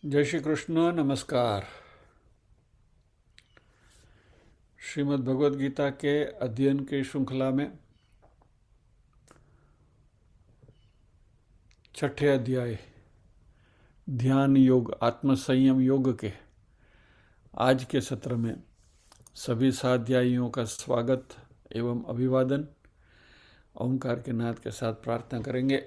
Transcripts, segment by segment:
जय श्री कृष्ण। नमस्कार। श्रीमद् भगवद गीता के अध्ययन की श्रृंखला में छठे अध्याय ध्यान योग आत्म संयम योग के आज के सत्र में सभी स्वाध्यायियों का स्वागत एवं अभिवादन। ओंकार के नाद के साथ प्रार्थना करेंगे।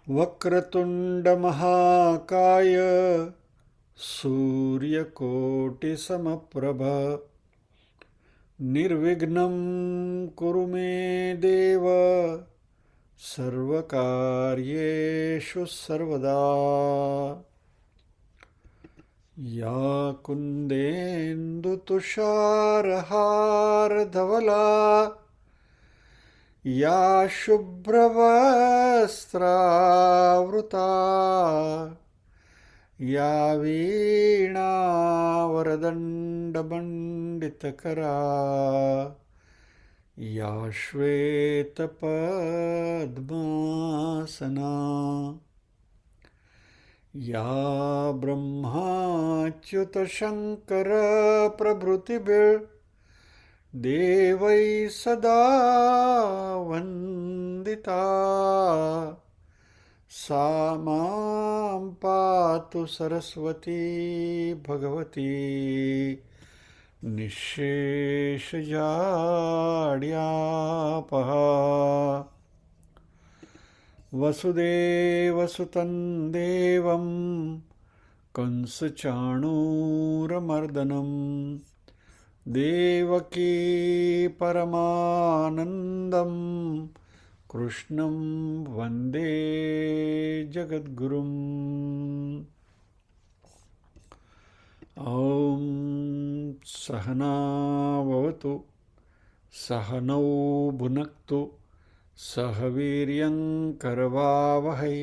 वक्रतुंड महाकाय सूर्यकोटिसमप्रभ निर्विघ्नं कुरु मे देव सर्वकार्येषु सर्वदा। या कुन्देन्दुतुषारहारधवला या शुभ्रवस्त्रावृता या वीणावरदण्डमण्डितकरा या श्वेतपद्मासना या ब्रह्माच्युतशङ्करप्रभृतिभिः देवैः सदा वन्दिता सा मां पातु सरस्वती भगवती निःशेषजाड्यापहा। वसुदेवसुतं देवं कंसचाणूरमर्दनं देवकी परमानन्दं कृष्णं वन्दे जगद्गुरुम्। ॐ सहना भवतु सहनौ भुनक्तु सह वीर्यं करवावहै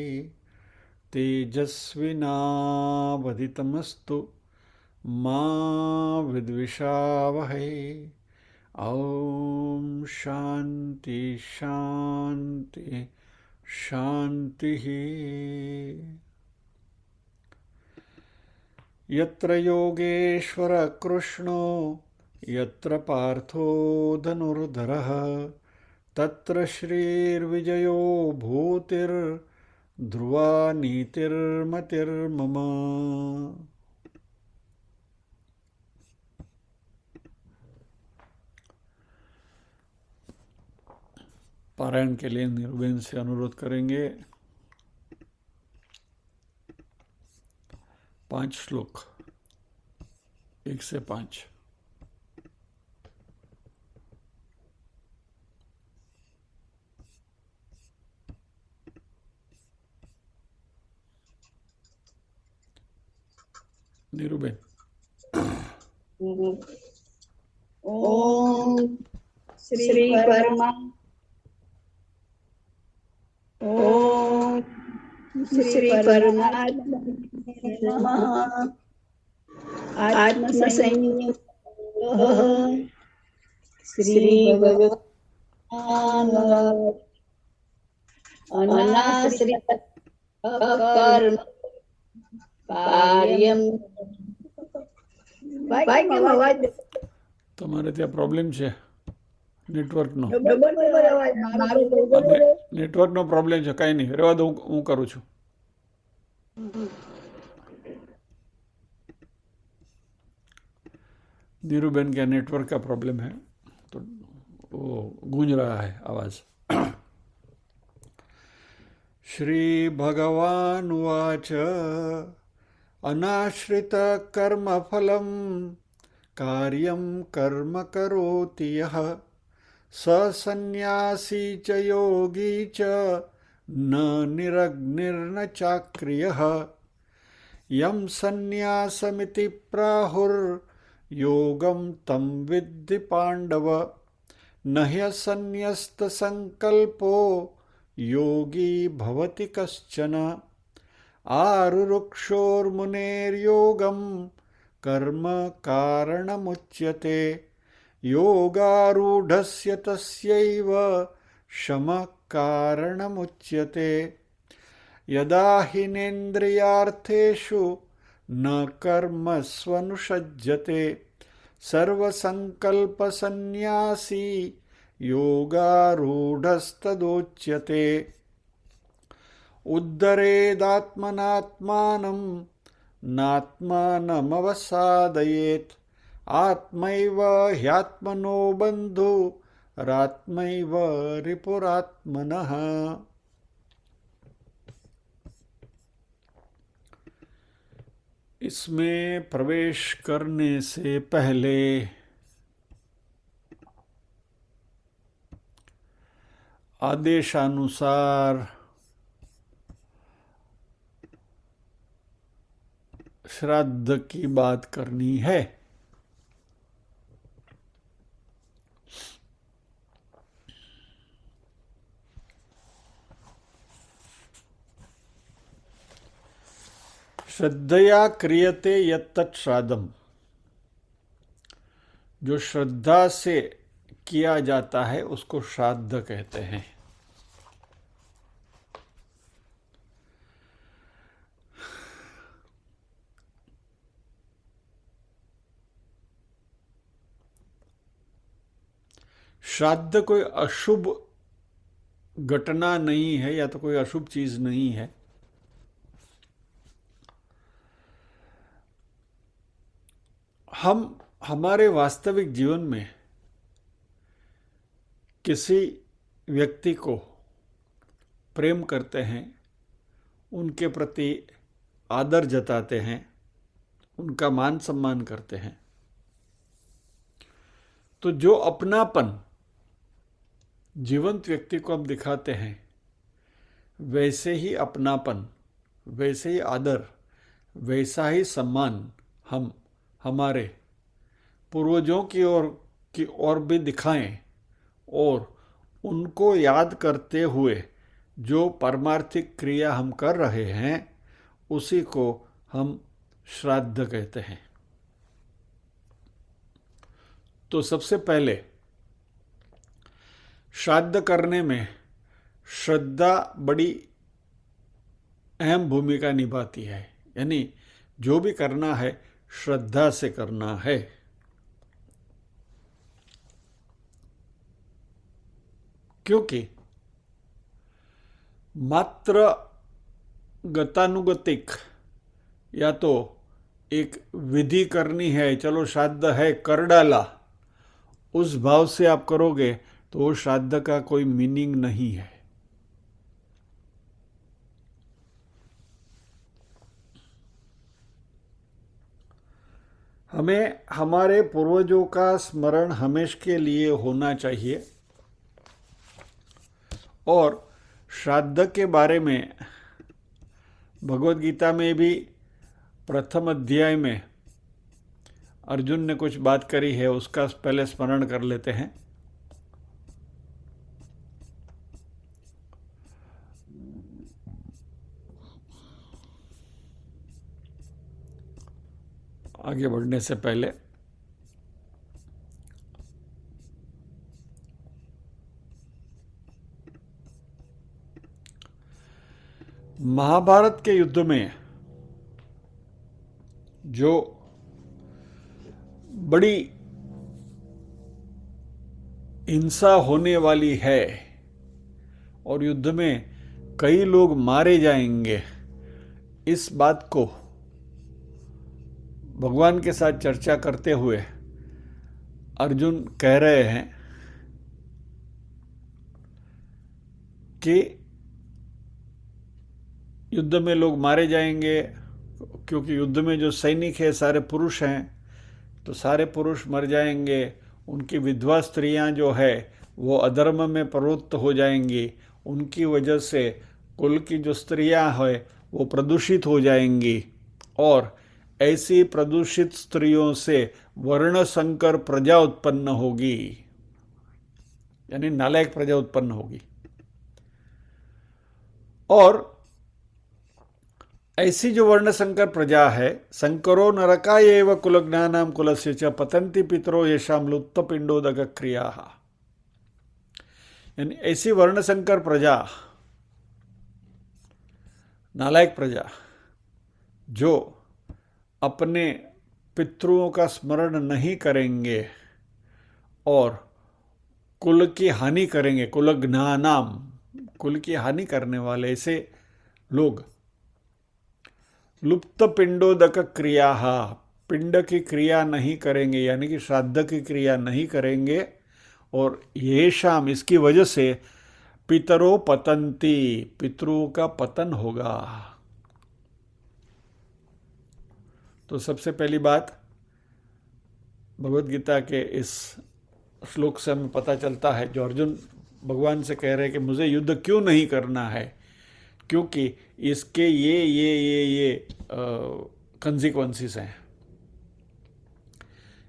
तेजस्विनावधितमस्तु मा विद्विषावहै। ॐ शान्ति शान्ति शान्तिः। यत्र योगेश्वर कृष्णो यत्र पार्थो धनुर्धरः तत्र श्रीर्विजयो भूतिर्ध्रुवा नीतिर्मतिर्मम। पारायण के लिए निर्वेन से अनुरोध करेंगे। 5 श्लोक 1 से 5। नीरूबेन। ओम श्री परमा ओम श्री परमात्मा नमः। आत्म संयम श्री भगवान अनाश्रित कर्म कार्यम। તમારે ત્યાં પ્રોબ્લેમ છે નેટવર્કનો? નેટવર્કનો પ્રોબ્લેમ છે, કાંઈ નહીં, રહેવા દો, હું કરું છું. नीरूबेन का नेटवर्क का प्रॉब्लम है तो वो गूंज रहा है आवाज। श्री भगवान उवाच अनाश्रित कर्म फलम कार्यं कर्म करोति यः स सन्न्यासी च योगी च न निरग्निर्न चाक्रियः यं सन्न्यासमिति प्राहुर्योगं तं विद्धि पाण्डव न ह्यसन्न्यस्तसंकल्पो योगी भवति कश्चन आरुरुक्षोर्मुनेर्योगं कर्म कारणमुच्यते योगारूढस्य तस्यैव शमः कारणमुच्यते यदा हिनेन्द्रियार्थेषु न कर्मस्वनुषज्यते सर्वसंकल्पसन्न्यासी योगारूढस्तदोच्यते उद्धरेदात्मनात्मानं नात्मानमवसादयेत् आत्मैव ह्यात्मनो बन्धुरात्मैव रिपुरात्मनः। इसमें प्रवेश करने से पहले आदेशानुसार श्राद्ध की बात करनी है। श्रद्धया क्रियते यत्तत् श्राद्धम, जो श्रद्धा से किया जाता है उसको श्राद्ध कहते हैं। श्राद्ध कोई अशुभ घटना नहीं है या तो कोई अशुभ चीज नहीं है। हम हमारे वास्तविक जीवन में किसी व्यक्ति को प्रेम करते हैं, उनके प्रति आदर जताते हैं, उनका मान सम्मान करते हैं, तो जो अपनापन जीवंत व्यक्ति को हम दिखाते हैं, वैसे ही अपनापन, वैसे ही आदर, वैसा ही सम्मान हम हमारे पूर्वजों की ओर भी दिखाएं और उनको याद करते हुए जो पारमार्थिक क्रिया हम कर रहे हैं उसी को हम श्राद्ध कहते हैं। तो सबसे पहले श्राद्ध करने में श्रद्धा बड़ी अहम भूमिका निभाती है, यानी जो भी करना है श्रद्धा से करना है। क्योंकि मात्र गतानुगतिक या तो एक विधि करनी है, चलो श्राद्ध है कर डाला, उस भाव से आप करोगे तो वो श्राद्ध का कोई मीनिंग नहीं है। हमें हमारे पूर्वजों का स्मरण हमेशा के लिए होना चाहिए। और श्राद्ध के बारे में भगवद गीता में भी प्रथम अध्याय में अर्जुन ने कुछ बात करी है, उसका पहले स्मरण कर लेते हैं। आगे बढ़ने से पहले महाभारत के युद्ध में जो बड़ी हिंसा होने वाली है और युद्ध में कई लोग मारे जाएंगे, इस बात को भगवान के साथ चर्चा करते हुए अर्जुन कह रहे हैं कि युद्ध में लोग मारे जाएंगे, क्योंकि युद्ध में जो सैनिक है सारे पुरुष हैं, तो सारे पुरुष मर जाएंगे। उनकी विधवा स्त्रियां जो है वो अधर्म में प्रवृत्त हो जाएंगी। उनकी वजह से कुल की जो स्त्रियां हैं वो प्रदूषित हो जाएंगी, और ऐसी प्रदूषित स्त्रियों से वर्ण संकर प्रजा उत्पन्न होगी, यानी नालायक प्रजा उत्पन्न होगी। और ऐसी जो वर्ण संकर प्रजा है, संकरो नरका एव कुलज्ञानाम कुलस्य च पतंति पितरो येषाम लुप्त पिंडोदक क्रिया, यानी ऐसी वर्ण संकर प्रजा, नालायक प्रजा, जो अपने पितरों का स्मरण नहीं करेंगे और कुल की हानि करेंगे, कुलज्ञानाम, कुल की हानि करने वाले ऐसे लोग, लुप्त पिंडोदक क्रिया, पिंड की क्रिया नहीं करेंगे, यानी कि श्राद्ध की क्रिया नहीं करेंगे, और ये शाम इसकी वजह से पितरो पतंती, पितरों का पतन होगा। तो सबसे पहली बात भगवत गीता के इस श्लोक से हमें पता चलता है, जो अर्जुन भगवान से कह रहे हैं कि मुझे युद्ध क्यों नहीं करना है, क्योंकि इसके ये कंसिक्वेंसेस हैं।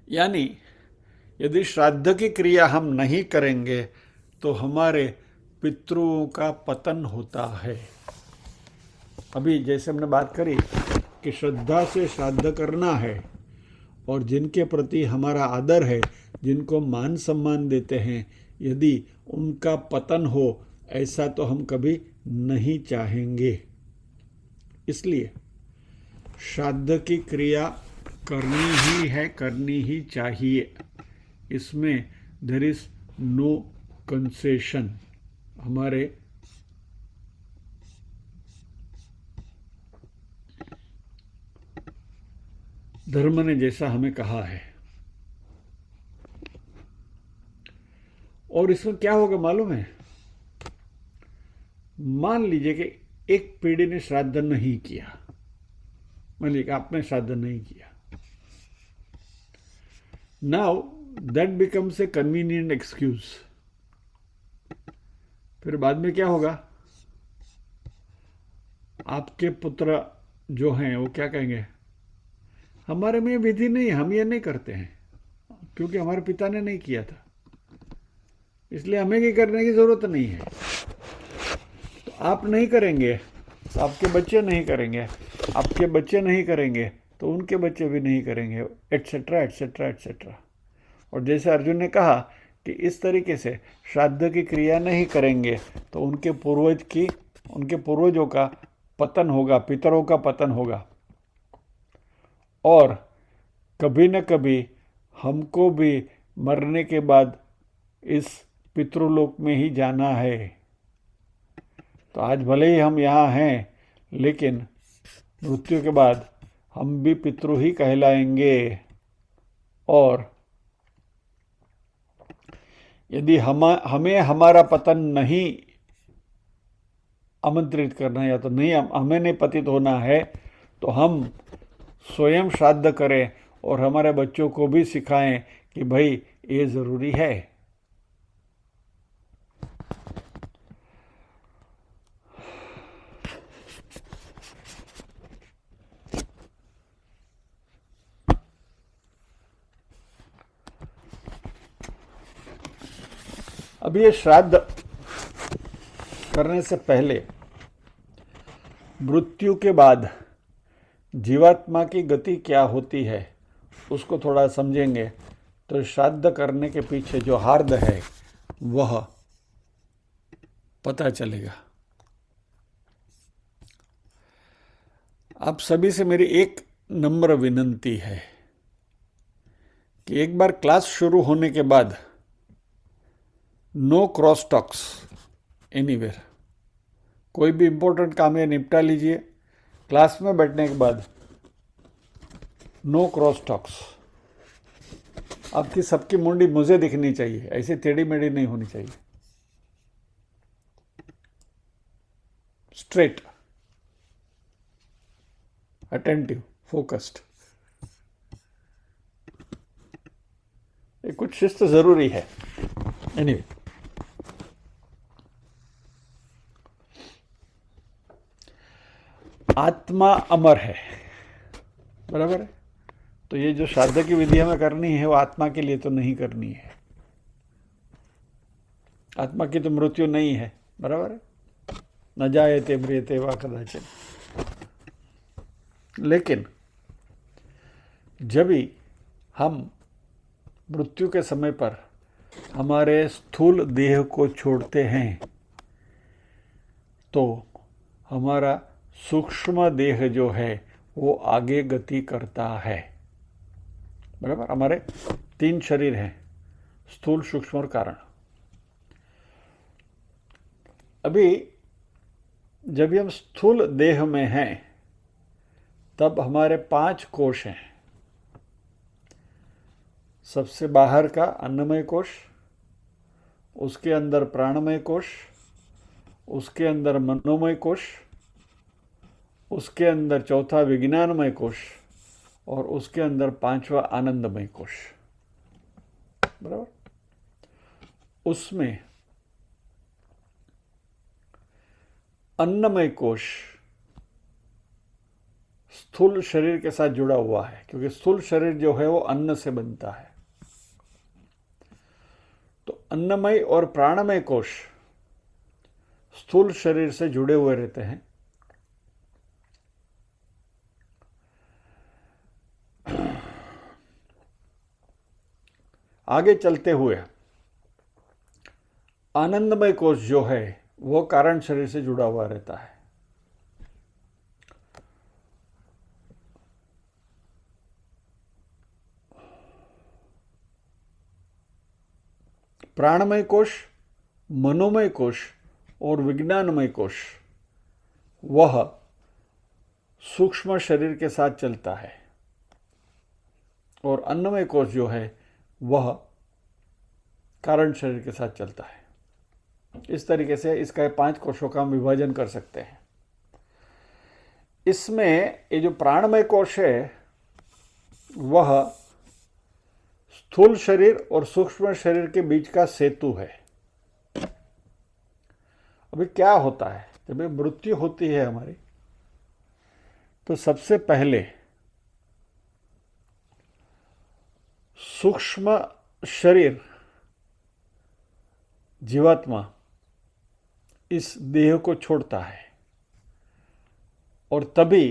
यानी यदि श्राद्ध की क्रिया हम नहीं करेंगे तो हमारे पितरों का पतन होता है। अभी जैसे हमने बात करी कि श्रद्धा से श्राद्ध करना है, और जिनके प्रति हमारा आदर है, जिनको मान सम्मान देते हैं, यदि उनका पतन हो, ऐसा तो हम कभी नहीं चाहेंगे। इसलिए श्राद्ध की क्रिया करनी ही है, करनी ही चाहिए। इसमें देयर इज नो कंसेशन। हमारे धर्म ने जैसा हमें कहा है। और इसमें क्या होगा मालूम है? मान लीजिए कि एक पीढ़ी ने श्राद्ध नहीं किया, मान लीजिए कि आपने श्राद्ध नहीं किया। Now that becomes a convenient excuse. फिर बाद में क्या होगा? आपके पुत्र जो हैं वो क्या कहेंगे? हमारे में विधि नहीं, हम ये नहीं करते हैं, क्योंकि हमारे पिता ने नहीं किया था, इसलिए हमें ये करने की जरूरत नहीं है। तो आप नहीं करेंगे तो आपके बच्चे नहीं करेंगे, आपके बच्चे नहीं करेंगे तो उनके बच्चे भी नहीं करेंगे, एटसेट्रा एटसेट्रा एटसेट्रा। और जैसे अर्जुन ने कहा कि इस तरीके से श्राद्ध की क्रिया नहीं करेंगे तो उनके पूर्वजों का पतन होगा, पितरों का पतन होगा, और कभी न कभी हमको भी मरने के बाद इस पितृलोक में ही जाना है। तो आज भले ही हम यहाँ हैं, लेकिन मृत्यु के बाद हम भी पितृ ही कहलाएंगे। और यदि हमें हमारा पतन नहीं आमंत्रित करना, या तो नहीं हमें नहीं पतित होना है, तो हम स्वयं श्राद्ध करें और हमारे बच्चों को भी सिखाएं कि भाई ये जरूरी है। अब ये श्राद्ध करने से पहले मृत्यु के बाद जीवात्मा की गति क्या होती है उसको थोड़ा समझेंगे तो श्राद्ध करने के पीछे जो हार्द है वह पता चलेगा। आप सभी से मेरी एक नम्र विनंती है कि एक बार क्लास शुरू होने के बाद नो क्रॉस टॉक्स एनीवेयर। कोई भी इंपॉर्टेंट काम है निपटा लीजिए, क्लास में बैठने के बाद नो क्रॉस टॉक्स। आपकी सबकी मुंडी मुझे दिखनी चाहिए, ऐसे टेढ़ी मेढ़ी नहीं होनी चाहिए, स्ट्रेट, अटेंटिव, फोकस्ड। ये कुछ शिस्त जरूरी है। एनीवे, आत्मा अमर है, बराबर है। तो ये जो श्राद्ध की विधि हमें करनी है वो आत्मा के लिए तो नहीं करनी है। आत्मा की तो मृत्यु नहीं है, बराबर है। न जायते म्रियते वा कदाचिन। लेकिन जब भी हम मृत्यु के समय पर हमारे स्थूल देह को छोड़ते हैं तो हमारा सूक्ष्म देह जो है वो आगे गति करता है, बराबर। हमारे 3 शरीर हैं, स्थूल, सूक्ष्म और कारण। अभी जब भी हम स्थूल देह में हैं तब हमारे 5 कोश हैं। सबसे बाहर का अन्नमय कोश, उसके अंदर प्राणमय कोश, उसके अंदर मनोमय कोश, उसके अंदर चौथा विज्ञानमय कोश और उसके अंदर 5वां आनंदमय कोश, बराबर। उसमें अन्नमय कोश स्थूल शरीर के साथ जुड़ा हुआ है, क्योंकि स्थूल शरीर जो है वो अन्न से बनता है। तो अन्नमय और प्राणमय कोश स्थूल शरीर से जुड़े हुए रहते हैं। आगे चलते हुए आनंदमय कोश जो है वो कारण शरीर से जुड़ा हुआ रहता है। प्राणमय कोश, मनोमय कोश और विज्ञानमय कोश वह सूक्ष्म शरीर के साथ चलता है और अन्नमय कोश जो है वह कारण शरीर के साथ चलता है। इस तरीके से इसका 5 कोशों का हम विभाजन कर सकते हैं। इसमें ये जो प्राणमय कोश है वह स्थूल शरीर और सूक्ष्म शरीर के बीच का सेतु है। अभी क्या होता है, जब मृत्यु होती है हमारी तो सबसे पहले सूक्ष्म शरीर जीवात्मा इस देह को छोड़ता है और तभी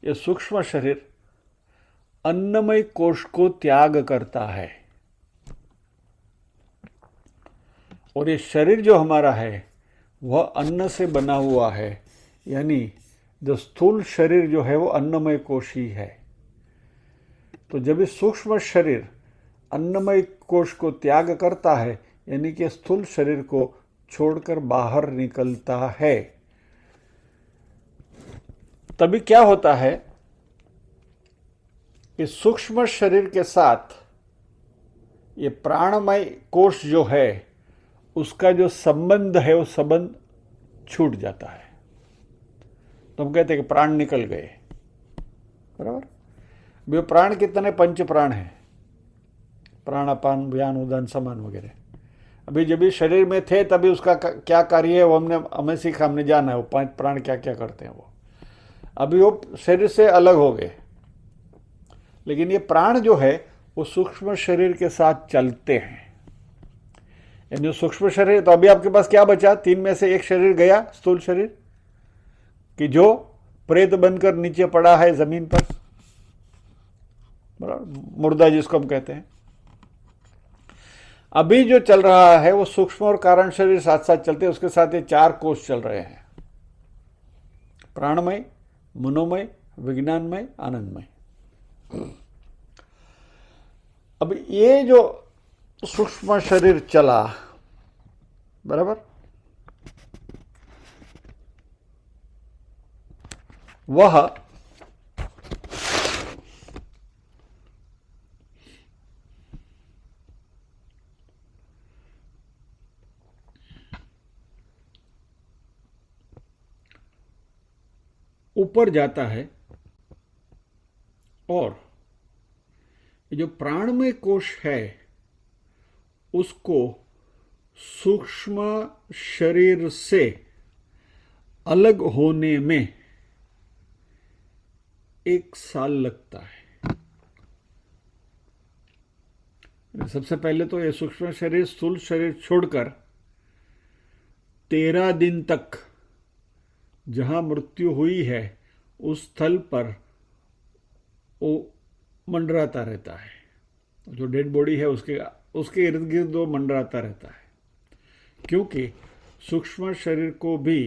यह सूक्ष्म शरीर अन्नमय कोश को त्याग करता है। और ये शरीर जो हमारा है वह अन्न से बना हुआ है, यानी जो स्थूल शरीर जो है वो अन्नमय कोश ही है। तो जब इस सूक्ष्म शरीर अन्नमय कोश को त्याग करता है, यानी कि स्थूल शरीर को छोड़कर बाहर निकलता है, तभी क्या होता है कि सूक्ष्म शरीर के साथ ये प्राणमय कोश जो है उसका जो संबंध है वो संबंध छूट जाता है। तो हम कहते हैं कि प्राण निकल गए, बराबर। वे प्राण कितने? 5 प्राण हैं, प्राण, अपान, व्यान, उदान, समान वगैरह। अभी जब भी शरीर में थे तभी उसका क्या कार्य है वो हमें सीखा, हमने जाना है वो 5 प्राण क्या क्या करते हैं। वो अभी वो शरीर से अलग हो गए, लेकिन ये प्राण जो है वो सूक्ष्म शरीर के साथ चलते हैं। यानी सूक्ष्म शरीर, तो अभी आपके पास क्या बचा? 3 में से 1 शरीर गया, स्थूल शरीर, कि जो प्रेत बनकर नीचे पड़ा है जमीन पर, मुर्दा जिसको हम कहते हैं। अभी जो चल रहा है वो सूक्ष्म और कारण शरीर साथ साथ चलते हैं, उसके साथ ये 4 कोश चल रहे हैं, प्राणमय, मनोमय, विज्ञानमय, आनंदमय। अब ये जो सूक्ष्म शरीर चला, बराबर, वह ऊपर जाता है और ये जो प्राणमय कोश है उसको सूक्ष्म शरीर से अलग होने में 1 साल लगता है। सबसे पहले तो ये सूक्ष्म शरीर स्थूल शरीर छोड़कर 13 दिन तक जहां मृत्यु हुई है उस स्थल पर वो मंडराता रहता है। जो डेड बॉडी है उसके इर्द गिर्द वो मंडराता रहता है, क्योंकि सूक्ष्म शरीर को भी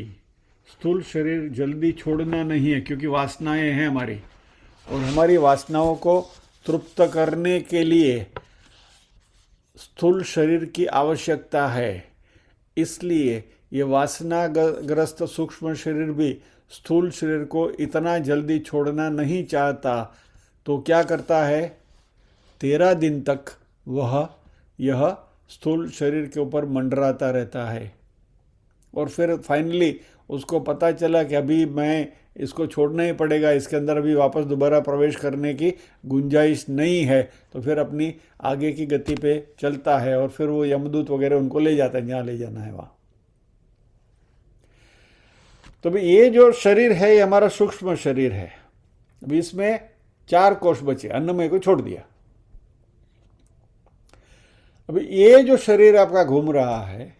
स्थूल शरीर जल्दी छोड़ना नहीं है, क्योंकि वासनाएं हैं हमारी, और हमारी वासनाओं को तृप्त करने के लिए स्थूल शरीर की आवश्यकता है। इसलिए ये वासनाग्रस्त सूक्ष्म शरीर भी स्थूल शरीर को इतना जल्दी छोड़ना नहीं चाहता, तो क्या करता है, 13 दिन तक वह यह स्थूल शरीर के ऊपर मंडराता रहता है। और फिर फाइनली उसको पता चला कि अभी मैं इसको छोड़ना ही पड़ेगा, इसके अंदर अभी वापस दोबारा प्रवेश करने की गुंजाइश नहीं है, तो फिर अपनी आगे की गति पे चलता है और फिर वो यमदूत वगैरह उनको ले जाता है जहाँ ले जाना है वहाँ। तो भाई ये जो शरीर है ये हमारा सूक्ष्म शरीर है। अभी इसमें 4 कोश बचे, अन्नमय को छोड़ दिया। अभी ये जो शरीर आपका घूम रहा है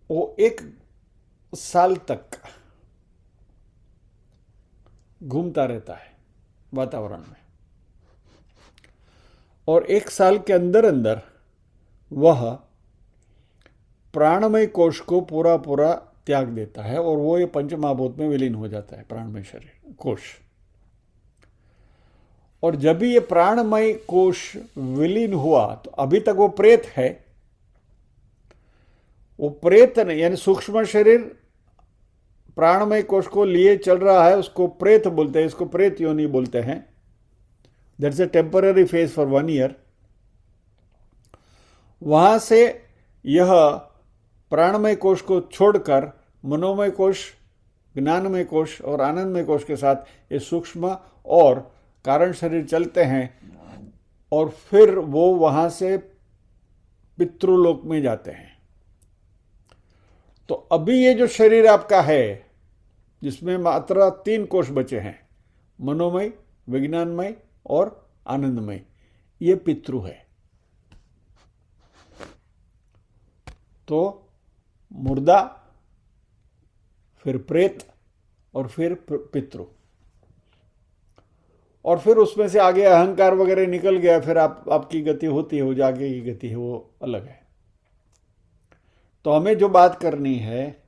वो 1 साल तक घूमता रहता है वातावरण में, और 1 साल के अंदर अंदर वह प्राणमय कोश को पूरा पूरा त्याग देता है और वो ये पंचमहाभूत में विलीन हो जाता है, प्राणमय शरीर कोश। और जब भी ये प्राणमय कोश विलीन हुआ तो अभी तक वो प्रेत है, वो प्रेत नहीं, यानी सूक्ष्म शरीर प्राणमय कोश को लिए चल रहा है, उसको प्रेत बोलते हैं, इसको प्रेत योनि बोलते हैं। That's a temporary phase for 1 year. वहां से यह प्राणमय कोश को छोड़कर मनोमय कोश, ज्ञानमय कोश और आनंदमय कोश के साथ ये सूक्ष्म और कारण शरीर चलते हैं, और फिर वो वहां से पितृलोक में जाते हैं। तो अभी ये जो शरीर आपका है जिसमें मात्र 3 कोश बचे हैं, मनोमय, विज्ञानमय और आनंदमय, ये पितृ है। तो मुर्दा, फिर प्रेत और फिर पितृ, और फिर उसमें से आगे अहंकार वगैरह निकल गया, फिर आपकी गति होती है, वो जो आगे की गति है वो अलग है। तो हमें जो बात करनी है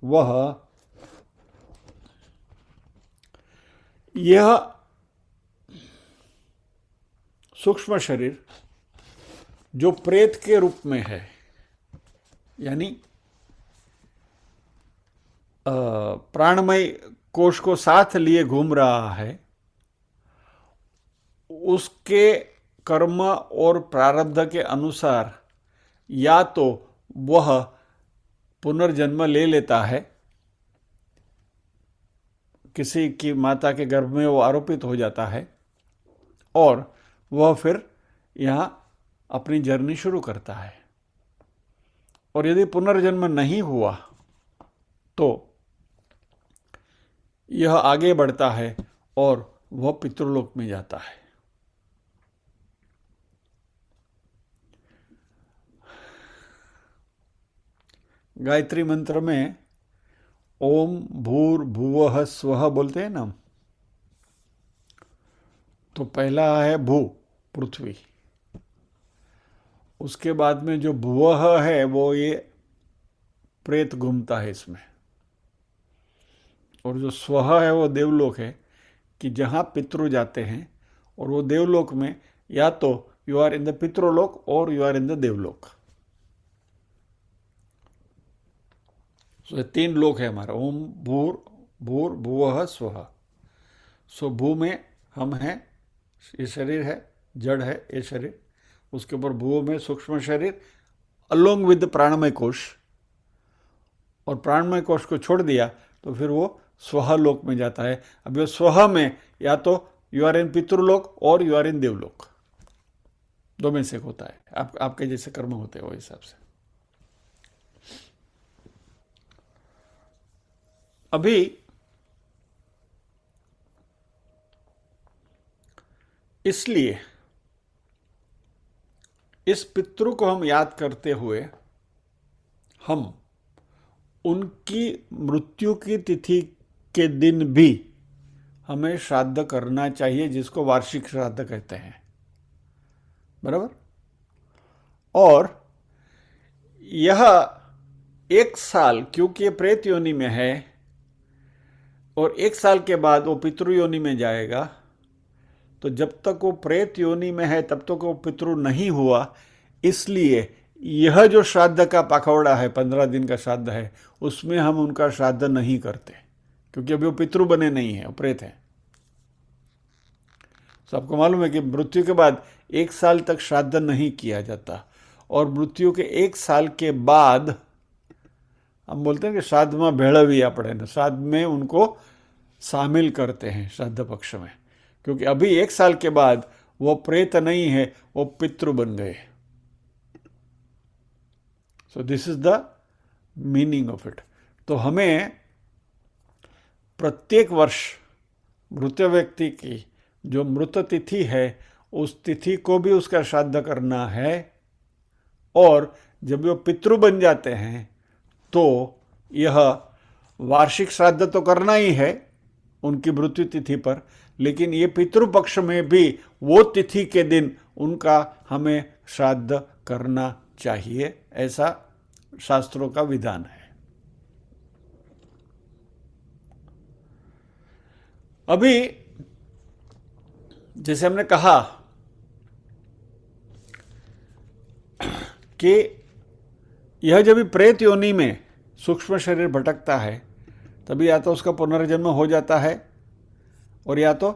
वह यह सूक्ष्म शरीर जो प्रेत के रूप में है, यानी प्राणमय कोश को साथ लिए घूम रहा है, उसके कर्म और प्रारब्ध के अनुसार या तो वह पुनर्जन्म ले लेता है, किसी की माता के गर्भ में वो आरोपित हो जाता है, और वह फिर यहाँ अपनी जर्नी शुरू करता है। और यदि पुनर्जन्म नहीं हुआ तो यह आगे बढ़ता है और वह पितृलोक में जाता है। गायत्री मंत्र में ओम भूर्भुवः स्वः बोलते हैं ना, तो पहला है भू, पृथ्वी, उसके बाद में जो भुवः है वो ये प्रेत घूमता है इसमें, और जो स्वः है वो देवलोक है, कि जहाँ पितृ जाते हैं, और वो देवलोक में या तो यू आर इन द पितृलोक और यू आर इन द देवलोक। सो 3 लोक है हमारा, ओम भूर्भुवः स्वः। सो भू में हम हैं, ये शरीर है, जड़ है ये शरीर, उसके ऊपर भू में सूक्ष्म शरीर अलोंग विद प्राणमय कोश, और प्राणमय कोश को छोड़ दिया तो फिर वो स्वह लोक में जाता है। अब ये स्वह में या तो यू आर इन पितृलोक और यू आर इन देवलोक, दो में से एक होता है। आपके जैसे कर्म होते हैं वो हिसाब से। अभी इसलिए इस पितृ को हम याद करते हुए हम उनकी मृत्यु की तिथि के दिन भी हमें श्राद्ध करना चाहिए, जिसको वार्षिक श्राद्ध कहते हैं, बराबर। और यह 1 साल, क्योंकि ये प्रेत योनि में है और 1 साल के बाद वो पितृ योनि में जाएगा, तो जब तक वो प्रेत योनि में है तब तक वो पितृ नहीं हुआ। इसलिए यह जो श्राद्ध का पखवाड़ा है, 15 दिन का श्राद्ध है, उसमें हम उनका श्राद्ध नहीं करते, क्योंकि अभी वो पितृ बने नहीं है, वो प्रेत है। तो आपको मालूम है कि मृत्यु के बाद 1 साल तक श्राद्ध नहीं किया जाता, और मृत्यु के 1 साल के बाद हम बोलते हैं कि श्राद्ध में भेड़विया पड़े ना, श्राद्ध में उनको शामिल करते हैं श्राद्ध पक्ष में, क्योंकि अभी 1 साल के बाद वो प्रेत नहीं है, वो पितृ बन गए। So this is the meaning of it. तो हमें प्रत्येक वर्ष मृत व्यक्ति की जो मृत तिथि है उस तिथि को भी उसका श्राद्ध करना है, और जब वो पितृ बन जाते हैं तो यह वार्षिक श्राद्ध तो करना ही है उनकी मृत्यु तिथि पर, लेकिन ये पितृपक्ष में भी वो तिथि के दिन उनका हमें श्राद्ध करना चाहिए, ऐसा शास्त्रों का विधान है। अभी जैसे हमने कहा कि यह जब भी प्रेत योनि में सूक्ष्म शरीर भटकता है, तभी या तो उसका पुनर्जन्म हो जाता है और या तो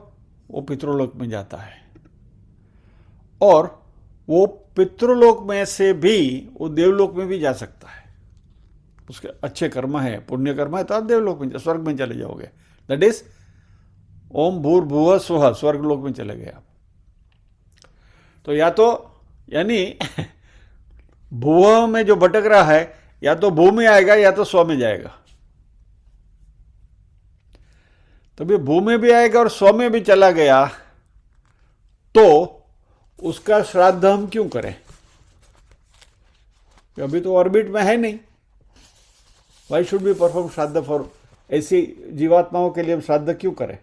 वो पितृलोक में जाता है, और वो पितृलोक में से भी वो देवलोक में भी जा सकता है। उसके अच्छे कर्म है, पुण्य कर्म है, तो आप देवलोक में, स्वर्ग में चले जाओगे। दैट इज ओम भूर्भुवः स्वः, स्वर्ग लोक में चले गए आप। तो या तो यानी भुव में जो भटक रहा है या तो भू में आएगा या तो स्व में जाएगा। तभी भू में भी आएगा और स्व में भी चला गया, तो उसका श्राद्ध हम क्यों करें? अभी तो ऑर्बिट में है नहीं। वाई शुड बी परफॉर्म श्राद्ध फॉर, ऐसी जीवात्माओं के लिए हम श्राद्ध क्यों करें?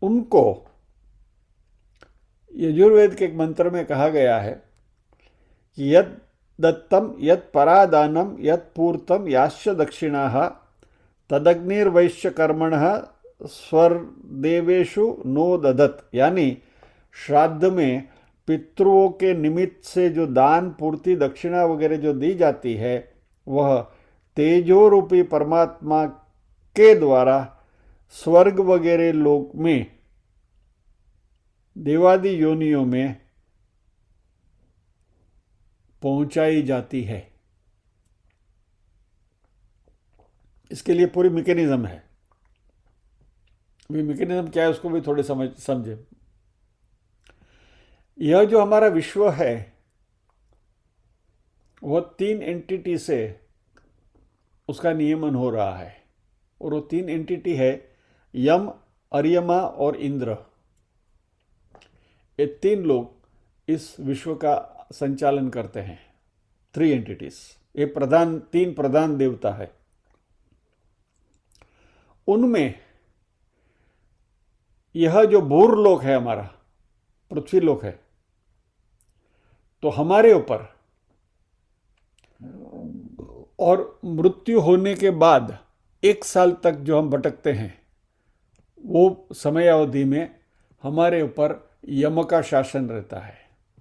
उनको यजुर्वेद के एक मंत्र में कहा गया है कि यद दत्तम यद परादानम यद पूर्तम याश्च दक्षिणाः तदग्निर्वैश्य कर्मणः स्वर्देवेषु नो ददत्। यानी श्राद्ध में पितृओं के निमित्त से जो दान पूर्ति दक्षिणा वगैरह जो दी जाती है, वह तेजो रूपी परमात्मा के द्वारा स्वर्ग वगैरह लोक में देवादि योनियों में पहुंचाई जाती है। इसके लिए पूरी मैकेनिज्म है। अभी मैकेनिज्म क्या है उसको भी थोड़े समझे। यह जो हमारा विश्व है वह 3 एंटिटी से उसका नियमन हो रहा है, और वो 3 एंटिटी है यम, अर्यमा और इंद्र। ये 3 लोग इस विश्व का संचालन करते हैं। 3 एंटिटीज, ये 3 प्रधान देवता है। उनमें यह जो भूर्लोक है हमारा, पृथ्वी लोक है, तो हमारे ऊपर और मृत्यु होने के बाद 1 साल तक जो हम भटकते हैं, वो समय अवधि में हमारे ऊपर यम का शासन रहता है।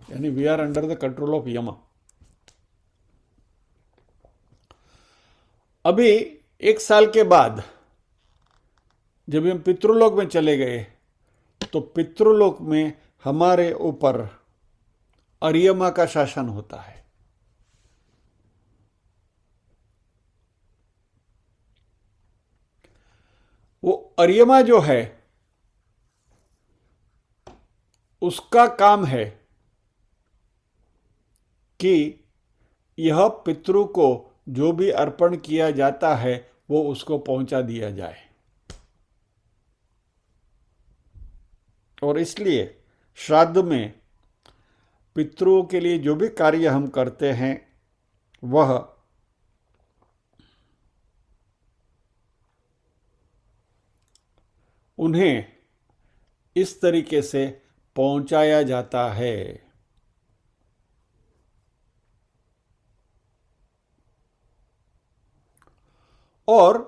यानी we are under the control of Yama. अभी 1 साल के बाद जब हम पितृलोक में चले गए, तो पितृलोक में हमारे ऊपर अर्यमा का शासन होता है। वो अर्यमा जो है उसका काम है कि यह पितृ को जो भी अर्पण किया जाता है वो उसको पहुंचा दिया जाए। और इसलिए श्राद्ध में पितरों के लिए जो भी कार्य हम करते हैं वह उन्हें इस तरीके से पहुंचाया जाता है। और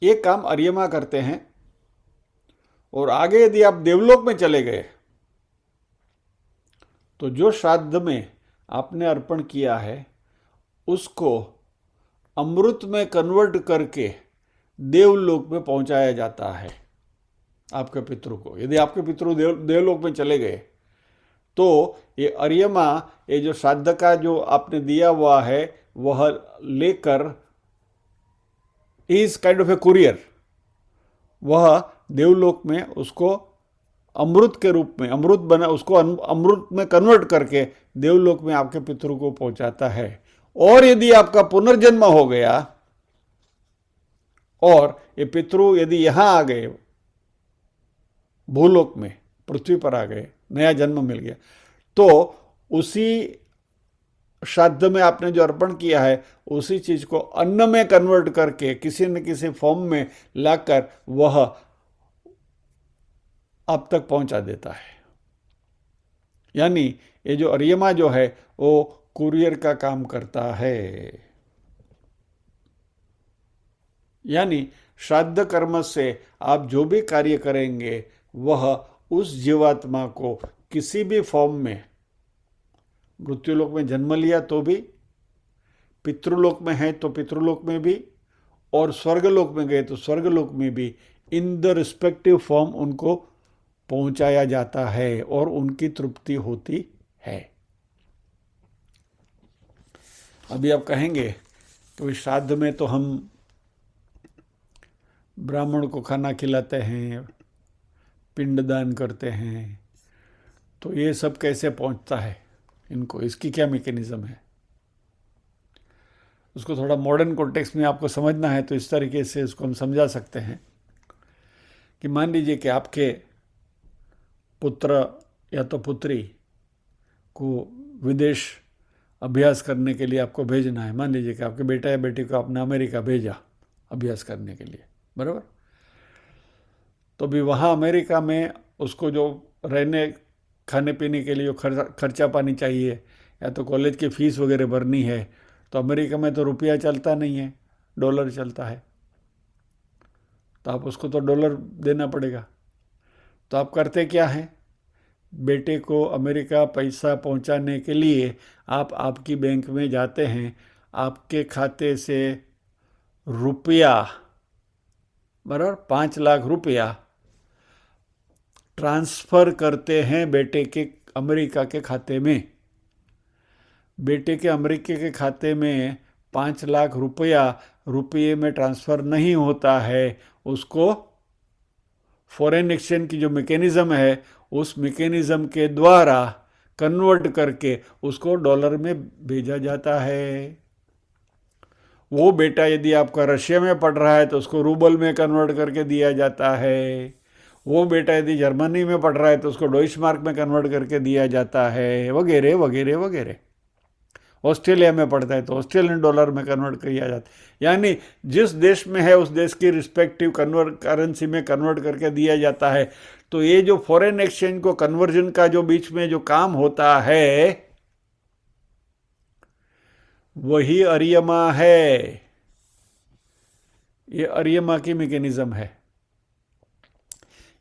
ये काम अर्यमा करते हैं। और आगे यदि आप देवलोक में चले गए तो जो श्राद्ध में आपने अर्पण किया है उसको अमृत में कन्वर्ट करके देवलोक में पहुंचाया जाता है आपके पितृ को। यदि आपके पितृ देवलोक में चले गए तो ये अर्यमा, ये जो श्राद्ध का जो आपने दिया हुआ है वह लेकर, is kind of A courier, वह देवलोक में उसको अमृत के रूप में उसको अमृत में कन्वर्ट करके देवलोक में आपके पितृ को पहुंचाता है। और यदि आपका पुनर्जन्म हो गया और ये पितृ यदि यहां आ गए, भूलोक में पृथ्वी पर आ गए, नया जन्म मिल गया, तो उसी श्राद्ध में आपने जो अर्पण किया है उसी चीज को अन्न में कन्वर्ट करके किसी न किसी फॉर्म में लाकर वह आप तक पहुंचा देता है। यानी ये जो अर्यमा जो है वो कुरियर का काम करता है। यानी श्राद्ध कर्म से आप जो भी कार्य करेंगे वह उस जीवात्मा को किसी भी फॉर्म में, मृत्युलोक में जन्म लिया तो भी, पितृलोक में है तो पितृलोक में भी, और स्वर्गलोक में गए तो स्वर्गलोक में भी, इन द रिस्पेक्टिव फॉर्म उनको पहुंचाया जाता है और उनकी तृप्ति होती है। अभी आप कहेंगे कि श्राद्ध में तो हम ब्राह्मण को खाना खिलाते हैं, पिंडदान करते हैं, तो ये सब कैसे पहुंचता है इनको, इसकी क्या मैकेनिज्म है? उसको थोड़ा मॉडर्न कॉन्टेक्स्ट में आपको समझना है तो इस तरीके से इसको हम समझा सकते हैं कि मान लीजिए कि आपके पुत्र या तो पुत्री को विदेश अभ्यास करने के लिए आपको भेजना है। मान लीजिए कि आपके बेटा या बेटी को आपने अमेरिका भेजा अभ्यास करने के लिए, बराबर। तो भी वहाँ अमेरिका में उसको जो रहने खाने पीने के लिए खर्चा पानी चाहिए या तो कॉलेज की फीस वगैरह भरनी है, तो अमेरिका में तो रुपया चलता नहीं है, डॉलर चलता है, तो आप उसको तो डॉलर देना पड़ेगा। तो आप करते क्या हैं, बेटे को अमेरिका पैसा पहुंचाने के लिए आप आपकी बैंक में जाते हैं, आपके खाते से रुपया, बराबर 5 लाख रुपया ट्रांसफ़र करते हैं बेटे के अमेरिका के खाते में। बेटे के अमेरिका के खाते में 5 लाख रुपये में ट्रांसफ़र नहीं होता है, उसको फॉरेन एक्सचेंज की जो मैकेनिज़्म है उस मैकेनिज़्म के द्वारा कन्वर्ट करके उसको डॉलर में भेजा जाता है। वो बेटा यदि आपका रशिया में पढ़ रहा है तो उसको रूबल में कन्वर्ट करके दिया जाता है। वो बेटा यदि जर्मनी में पढ़ रहा है तो उसको डॉइच मार्क में कन्वर्ट करके दिया जाता है, वगैरह वगैरह वगैरह। ऑस्ट्रेलिया में पढ़ता है तो ऑस्ट्रेलियन डॉलर में कन्वर्ट किया जाता है। यानी जिस देश में है उस देश की रिस्पेक्टिव करेंसी में कन्वर्ट करके दिया जाता है। तो ये जो फॉरेन एक्सचेंज को कन्वर्जन का जो बीच में जो काम होता है वही अर्यमा है। ये अर्यमा की मैकेनिज्म है।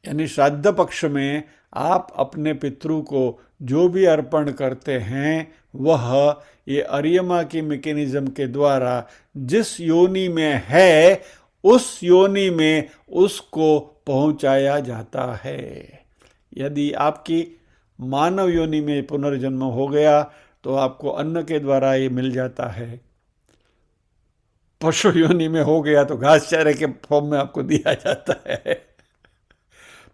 यानी श्राद्ध पक्ष में आप अपने पितृ को जो भी अर्पण करते हैं वह ये अर्यमा की मैकेनिज्म के द्वारा जिस योनि में है उस योनि में उसको पहुंचाया जाता है। यदि आपकी मानव योनि में पुनर्जन्म हो गया तो आपको अन्न के द्वारा ये मिल जाता है। पशु योनि में हो गया तो घास चारे के फॉर्म में आपको दिया जाता है।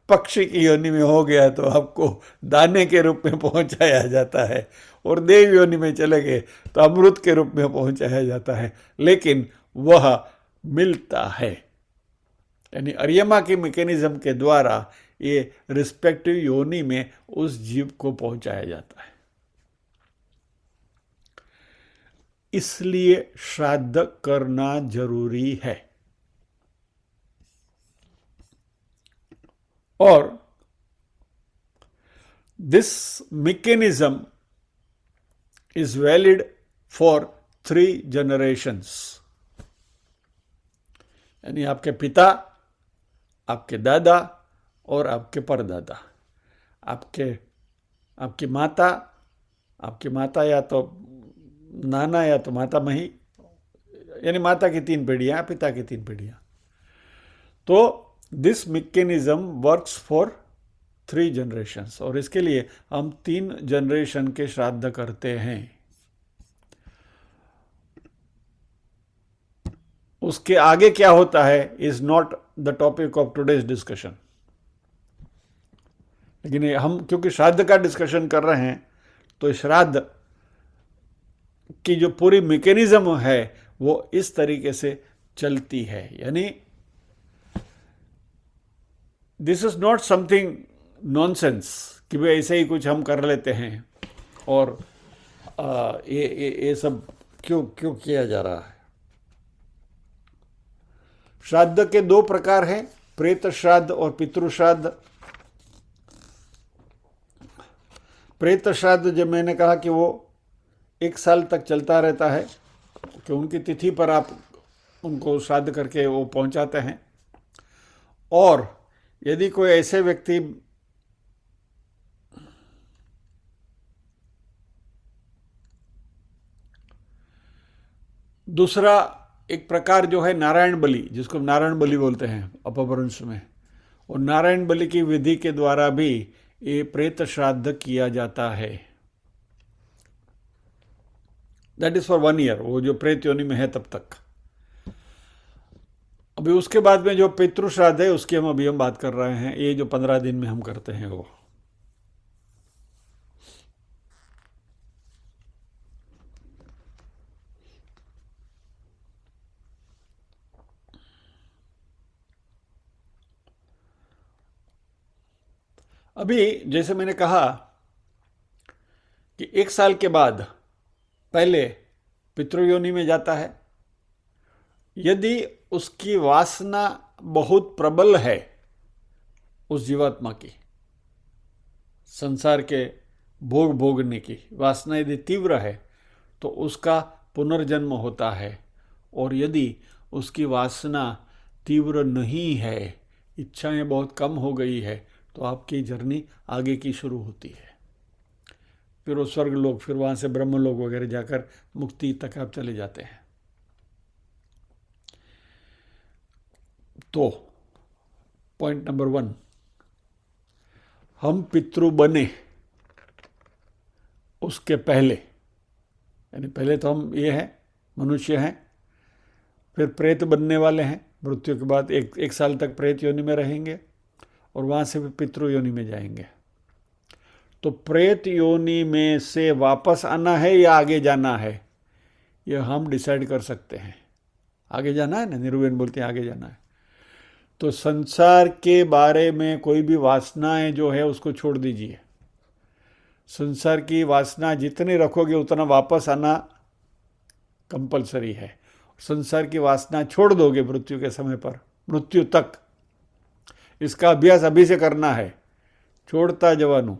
पक्षी की योनि में हो गया तो आपको दाने के रूप में पहुंचाया जाता है, और देव योनि में चले गए तो अमृत के रूप में पहुंचाया जाता है, लेकिन वह मिलता है। यानी अर्यमा की मैकेनिज्म के द्वारा ये रिस्पेक्टिव योनि में उस जीव को पहुंचाया जाता है। इसलिए श्राद्ध करना जरूरी है। और this mechanism is valid for 3 generations। यानी आपके पिता, आपके दादा और आपके परदादा, आपकी माता या तो नाना या तो माता मही, यानी माता की 3 पीढ़ियां, पिता की 3 पीढ़ियां। तो this mechanism works for 3 generations, और इसके लिए हम 3 जनरेशन के श्राद्ध करते हैं। उसके आगे क्या होता है is not the topic of today's discussion. लेकिन हम क्योंकि श्राद्ध का डिस्कशन कर रहे हैं तो श्राद्ध की जो पूरी मैकेनिज्म है वो इस तरीके से चलती है। यानी this is not something nonsense कि भाई ऐसे ही कुछ हम कर लेते हैं और ये सब क्यों किया जा रहा है। श्राद्ध के 2 प्रकार हैं, प्रेत श्राद्ध और पितृ श्राद्ध। प्रेत श्राद्ध जब मैंने कहा कि वो 1 साल तक चलता रहता है, कि उनकी तिथि पर आप उनको श्राद्ध करके वो पहुंचाते हैं। और यदि कोई ऐसे व्यक्ति दूसरा एक प्रकार जो है नारायण बलि, जिसको नारायण बलि बोलते हैं अपभ्रंश में, और नारायण बलि की विधि के द्वारा भी ये प्रेत श्राद्ध किया जाता है। दैट इज फॉर 1 ईयर, वो जो प्रेत योनि में है तब तक। अभी उसके बाद में जो पितृ श्राद्ध है उसकी हम बात कर रहे हैं, ये जो 15 दिन में हम करते हैं वो। अभी जैसे मैंने कहा कि 1 साल के बाद पहले पितृयोनि में जाता है। यदि उसकी वासना बहुत प्रबल है, उस जीवात्मा की संसार के भोग भोगने की वासना यदि तीव्र है तो उसका पुनर्जन्म होता है। और यदि उसकी वासना तीव्र नहीं है, इच्छाएं बहुत कम हो गई है, तो आपकी जर्नी आगे की शुरू होती है। फिर वो स्वर्ग लोग, फिर वहाँ से ब्रह्म लोग वगैरह जाकर मुक्ति तक आप चले जाते हैं। तो पॉइंट नंबर 1, हम पितृ बने उसके पहले, यानी पहले तो हम ये हैं, मनुष्य हैं, फिर प्रेत बनने वाले हैं। मृत्यु के बाद 1 साल तक प्रेत योनि में रहेंगे और वहाँ से फिर पितृ योनि में जाएंगे। तो प्रेत योनि में से वापस आना है या आगे जाना है, यह हम डिसाइड कर सकते हैं। आगे जाना है ना, निर्वेन बोलते हैं आगे जाना है। तो संसार के बारे में कोई भी वासनाएं जो है उसको छोड़ दीजिए। संसार की वासना जितनी रखोगे उतना वापस आना कंपलसरी है। संसार की वासना छोड़ दोगे मृत्यु के समय पर, मृत्यु तक। इसका अभ्यास अभी से करना है, छोड़ता जवानू,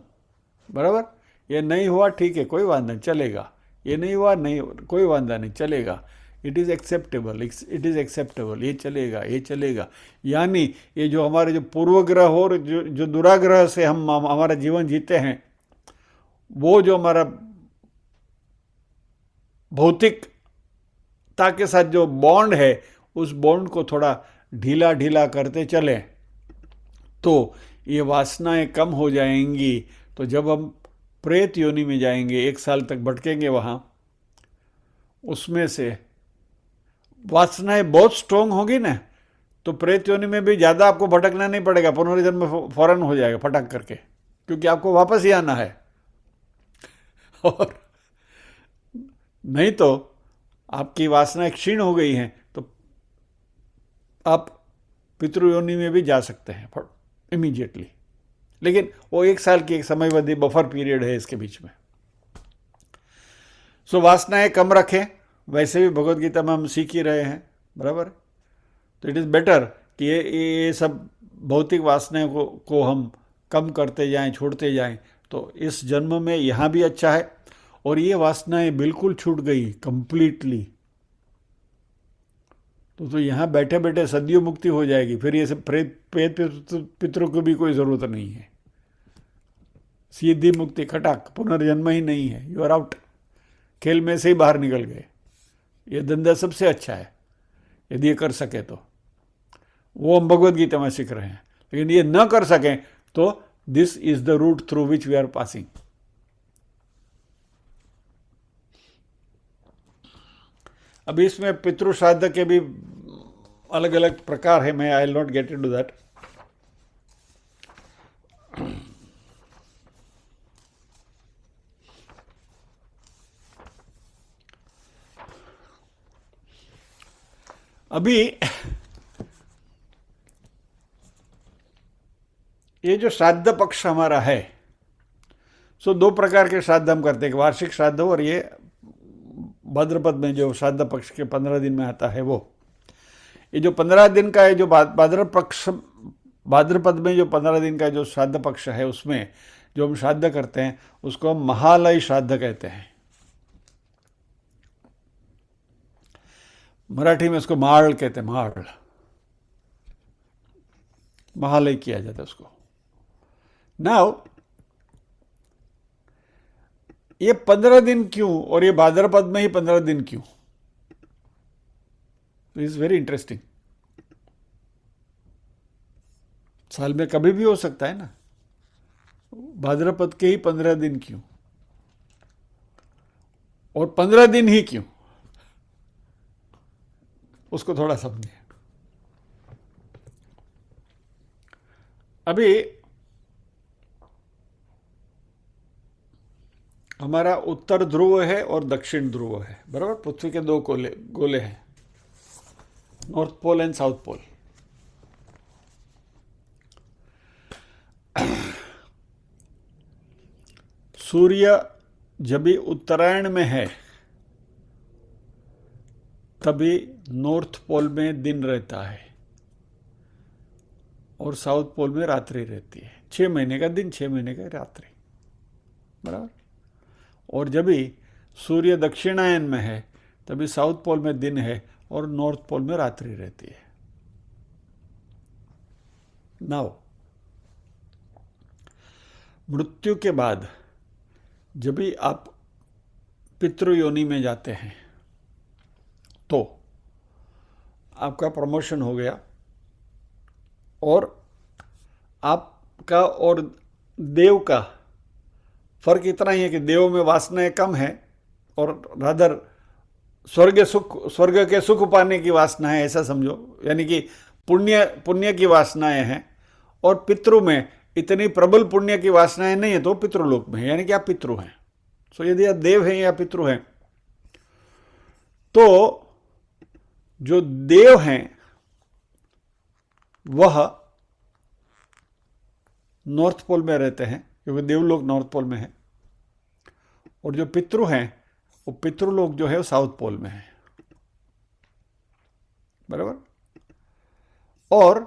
बराबर। ये नहीं हुआ ठीक है, कोई वांधा नहीं, चलेगा। ये नहीं हुआ, नहीं, कोई वांधा नहीं, चलेगा। It is acceptable, it is acceptable, ये चलेगा, ये चलेगा। यानी ये जो हमारे जो पूर्वग्रह और जो दुराग्रह से हम हमारा जीवन जीते हैं, वो जो हमारा भौतिकता के साथ जो बॉन्ड है, उस बॉन्ड को थोड़ा ढीला ढीला करते चलें तो ये वासनाएं कम हो जाएंगी। तो जब हम प्रेत योनि में जाएंगे, 1 साल तक भटकेंगे वहाँ, उसमें से वासनाएं बहुत स्ट्रोंग होगी ना, तो प्रेत योनि में भी ज़्यादा आपको भटकना नहीं पड़ेगा, पुनर्जन्म फौरन हो जाएगा फटक करके, क्योंकि आपको वापस ही आना है। और नहीं तो आपकी वासनाएं क्षीण हो गई हैं तो आप पितृयोनि में भी जा सकते हैं इमीडिएटली, लेकिन वो 1 साल की एक समयावधि बफर पीरियड है इसके बीच में। सो वासनाएं कम रखें, वैसे भी भगवत गीता में हम सीख ही रहे हैं, बराबर। तो इट इज़ बेटर कि ये सब भौतिक वासनाएं को हम कम करते जाएं, छोड़ते जाएं, तो इस जन्म में यहाँ भी अच्छा है। और ये वासनाएं बिल्कुल छूट गई कंप्लीटली, तो यहाँ बैठे बैठे सदियों मुक्ति हो जाएगी। फिर ये सब प्रेत पितरों की भी कोई ज़रूरत नहीं है, सीधी मुक्ति खटाक, पुनर्जन्म ही नहीं है, यू आर आउट, खेल में से ही बाहर निकल गए। ये धंधा सबसे अच्छा है यदि ये कर सके तो, वो हम भगवत गीता में सीख रहे हैं। लेकिन ये न कर सकें तो this is the route through which we are passing. अभी इसमें पितृ श्राद्ध के भी अलग अलग प्रकार है, मैं I will not get into that. अभी ये जो श्राद्ध पक्ष हमारा है, सो 2 प्रकार के श्राद्ध हम करते हैं, वार्षिक श्राद्ध और ये भाद्रपद में जो श्राद्ध पक्ष के 15 दिन में आता है वो। ये जो 15 दिन का है, जो भाद्रपद में जो 15 दिन का जो श्राद्ध पक्ष है, उसमें जो हम श्राद्ध करते हैं उसको हम महालय श्राद्ध कहते हैं। मराठी में उसको माळ कहते हैं, माळ, महालय किया जाता है उसको। नाउ ये 15 दिन क्यों, और ये भाद्रपद में ही 15 दिन क्यों? Is very interesting. साल में कभी भी हो सकता है ना, भाद्रपद के ही 15 दिन क्यों, और 15 दिन ही क्यों, उसको थोड़ा समझिए। अभी हमारा उत्तर ध्रुव है और दक्षिण ध्रुव है, बराबर। पृथ्वी के 2 गोले हैं, north pole and south pole. सूर्य जब भी उत्तरायण में है तभी नॉर्थ पोल में दिन रहता है और साउथ पोल में रात्रि रहती है। 6 महीने का दिन, 6 महीने का रात्रि, बराबर। और जब भी सूर्य दक्षिणायन में है तभी साउथ पोल में दिन है और नॉर्थ पोल में रात्रि रहती है। नाउ मृत्यु के बाद जब भी आप पितृयोनि में जाते हैं तो आपका प्रमोशन हो गया, और आपका और देव का फर्क इतना ही है कि देव में वासनाएं कम है और रादर स्वर्ग के सुख पाने की वासना है, ऐसा समझो, यानी कि पुण्य की वासनाएं हैं। और पितृ में इतनी प्रबल पुण्य की वासनाएं नहीं है, तो पितृलोक में है, यानी कि आप पितृ हैं। सो यदि आप देव हैं या पितृ हैं, तो जो देव हैं वह नॉर्थ पोल में रहते हैं, क्योंकि देवलोक नॉर्थ पोल में है, और जो पितृ हैं वो पितृलोक जो है वो साउथ पोल में है, बराबर। और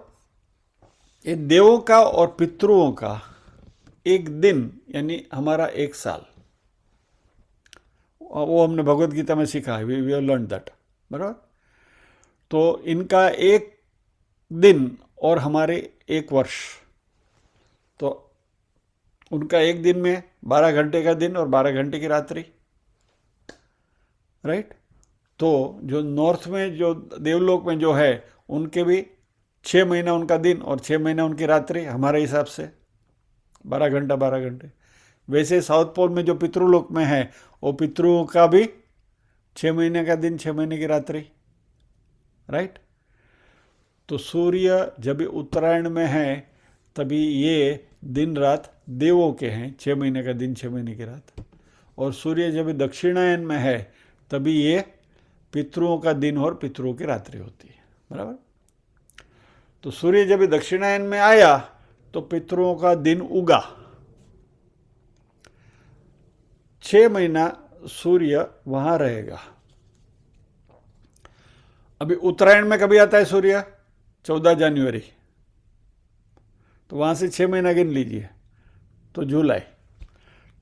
ये देवों का और पितृओं का एक दिन, यानी हमारा 1 साल, वो हमने भगवत गीता में सीखा है, वी हैव लर्न दैट, बराबर। तो इनका एक दिन और हमारे 1 वर्ष, तो उनका एक दिन में 12 घंटे का दिन और 12 घंटे की रात्रि, राइट। तो जो नॉर्थ में जो देवलोक में जो है उनके भी 6 महीना उनका दिन और 6 महीना उनकी रात्रि, हमारे हिसाब से 12 घंटा 12 घंटे। वैसे साउथ पोल में जो पितृलोक में है वो पितृओं का भी 6 महीने का दिन 6 महीने की रात्रि, राइट। तो सूर्य जब उत्तरायण में है तभी ये दिन रात देवों के हैं, 6 महीने का दिन 6 महीने की रात। और सूर्य जब दक्षिणायन में है तभी ये पितरों का दिन और पितरों की रात्रि होती है, बराबर। तो सूर्य जब दक्षिणायन में आया तो पितरों का दिन उगा, 6 महीना सूर्य वहां रहेगा। अभी उत्तरायण में कभी आता है सूर्य? 14 जनवरी, तो वहां से 6 महीना गिन लीजिए, तो जुलाई।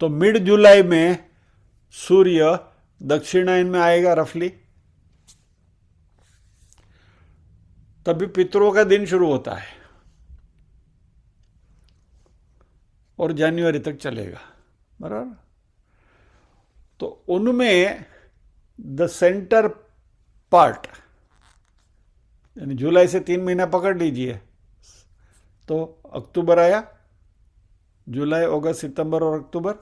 तो मिड जुलाई में सूर्य दक्षिणायन में आएगा रफली, तभी पितरों का दिन शुरू होता है और जनवरी तक चलेगा, बराबर। तो उनमें द सेंटर पार्ट यानी जुलाई से 3 महीना पकड़ लीजिए, तो अक्टूबर आया, जुलाई अगस्त सितंबर और अक्टूबर।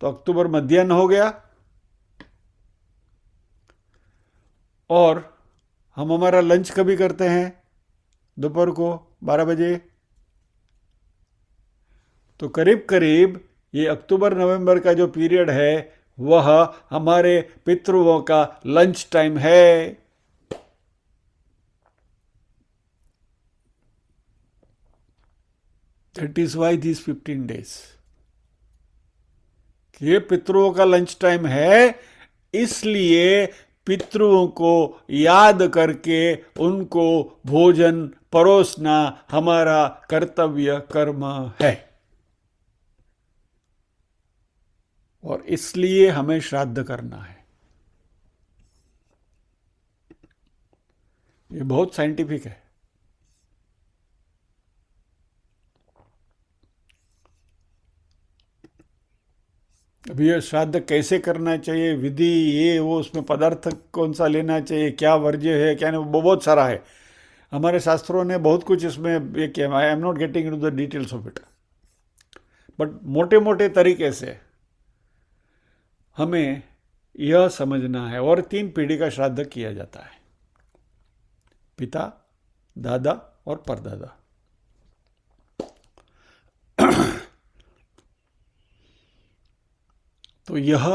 तो अक्टूबर मध्याह्न हो गया और हम हमारा लंच कभी करते हैं? दोपहर को 12 बजे। तो करीब करीब ये अक्टूबर नवंबर का जो पीरियड है वह हमारे पितृओं का लंच टाइम है। That is why these 15 days, ये पितरों का लंच टाइम है, इसलिए पितरों को याद करके उनको भोजन परोसना हमारा कर्तव्य कर्म है। और इसलिए हमें श्राद्ध करना है। ये बहुत साइंटिफिक है। अभी ये श्राद्ध कैसे करना चाहिए, विधि ये वो, उसमें पदार्थ कौन सा लेना चाहिए, क्या वर्ज्य है क्या नहीं, बहुत सारा है। हमारे शास्त्रों ने बहुत कुछ इसमें ये किया। I am not getting into the details of it, but मोटे मोटे तरीके से हमें यह समझना है। और 3 पीढ़ी का श्राद्ध किया जाता है, पिता, दादा और परदादा। तो यह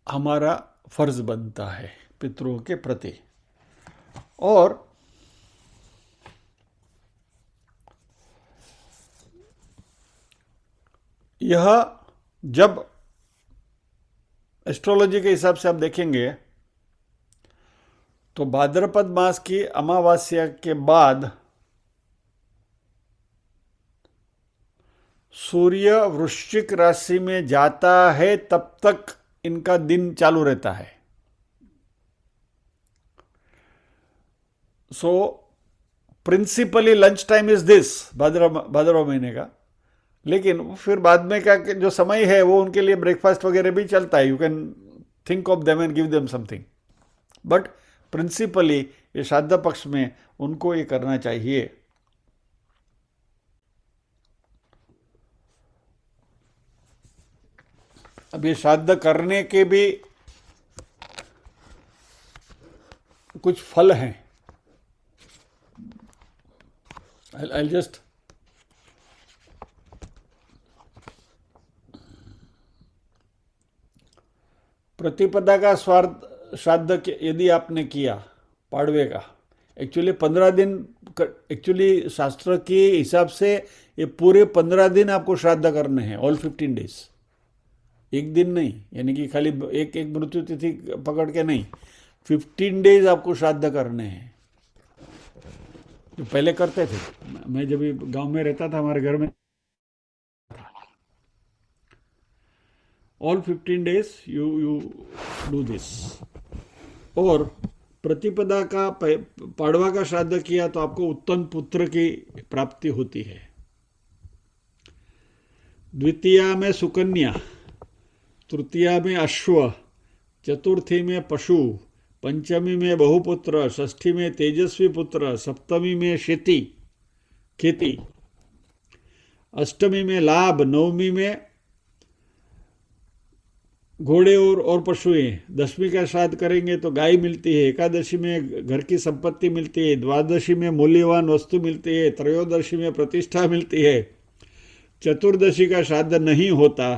हमारा फर्ज बनता है पितरों के प्रति। और यह जब एस्ट्रोलॉजी के हिसाब से आप देखेंगे तो भाद्रपद मास की अमावस्या के बाद सूर्य वृश्चिक राशि में जाता है, तब तक इनका दिन चालू रहता है। So principally lunch time is this, भाद्रव महीने का। लेकिन फिर बाद में का जो समय है वो उनके लिए ब्रेकफास्ट वगैरह भी चलता है। You can think of them and give them something, but principally ये श्राद्ध पक्ष में उनको ये करना चाहिए। अब ये श्राद्ध करने के भी कुछ फल हैं। I'll just प्रतिपदा का श्राद्ध यदि आपने किया पाड़वे का, एक्चुअली 15 दिन, एक्चुअली शास्त्र के हिसाब से ये पूरे 15 दिन आपको श्राद्ध करने हैं, ऑल 15 डेज, एक दिन नहीं, यानी कि खाली एक मृत्यु तिथि पकड़ के नहीं, 15 डेज आपको श्राद्ध करने हैं। जो पहले करते थे, मैं जब गांव में रहता था हमारे घर में, all 15 days you do this. और प्रतिपदा का पाड़वा का श्राद्ध किया तो आपको उत्तम पुत्र की प्राप्ति होती है। द्वितीया में सुकन्या, तृतीया में अश्व, चतुर्थी में पशु, पंचमी में बहुपुत्र, षष्ठी में तेजस्वी पुत्र, सप्तमी में खेती, अष्टमी में लाभ, नवमी में घोड़े और पशुएं, दशमी का श्राद्ध करेंगे तो गाय मिलती है, एकादशी में घर की संपत्ति मिलती है, द्वादशी में मूल्यवान वस्तु मिलती है, त्रयोदशी में प्रतिष्ठा मिलती है, चतुर्दशी का श्राद्ध नहीं होता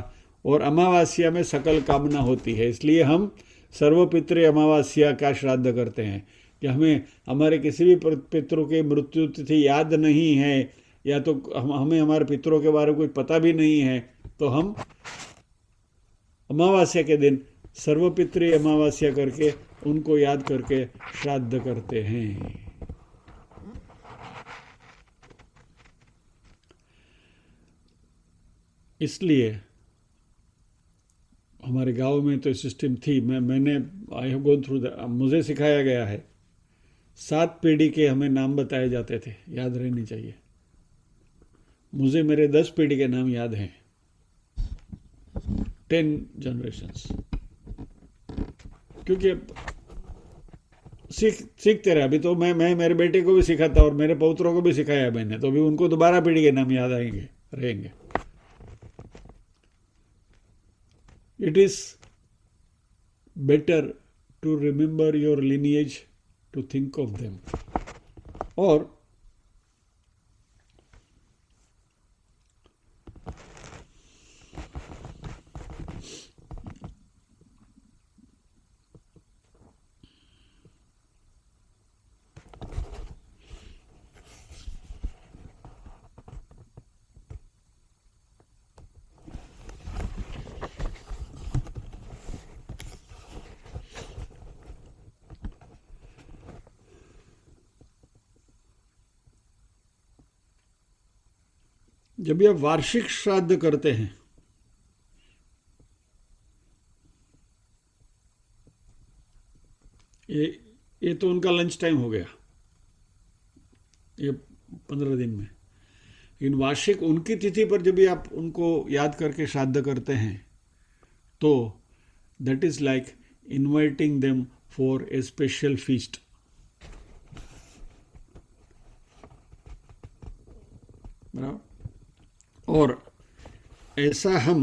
और अमावस्या में सकल कामना होती है। इसलिए हम सर्वपितृ अमावस्या का श्राद्ध करते हैं कि हमें हमारे किसी भी पितरों की मृत्यु तिथि याद नहीं है, या तो हमें हमारे पितरों के बारे में कुछ पता भी नहीं है, तो हम अमावस्या के दिन सर्वपितृ अमावस्या करके उनको याद करके श्राद्ध करते हैं। इसलिए हमारे गांव में तो सिस्टम थी, मैंने आई हैव गॉन थ्रू मुझे सिखाया गया है। 7 पीढ़ी के हमें नाम बताए जाते थे, याद रहनी चाहिए। मुझे मेरे 10 पीढ़ी के नाम याद हैं, 10 जनरेशंस, क्योंकि सीखते रहे। अभी तो मैं मेरे बेटे को भी सिखाता और मेरे पौत्रों को भी सिखाया मैंने, तो अभी उनको तो 12 पीढ़ी के नाम याद आएंगे, रहेंगे। It is better to remember your lineage, to think of them. और जब ये वार्षिक श्राद्ध करते हैं, ये तो उनका लंच टाइम हो गया, ये 15 दिन में। लेकिन वार्षिक उनकी तिथि पर जब भी आप उनको याद करके श्राद्ध करते हैं, तो that is like inviting them for a special feast. बराबर। और ऐसा हम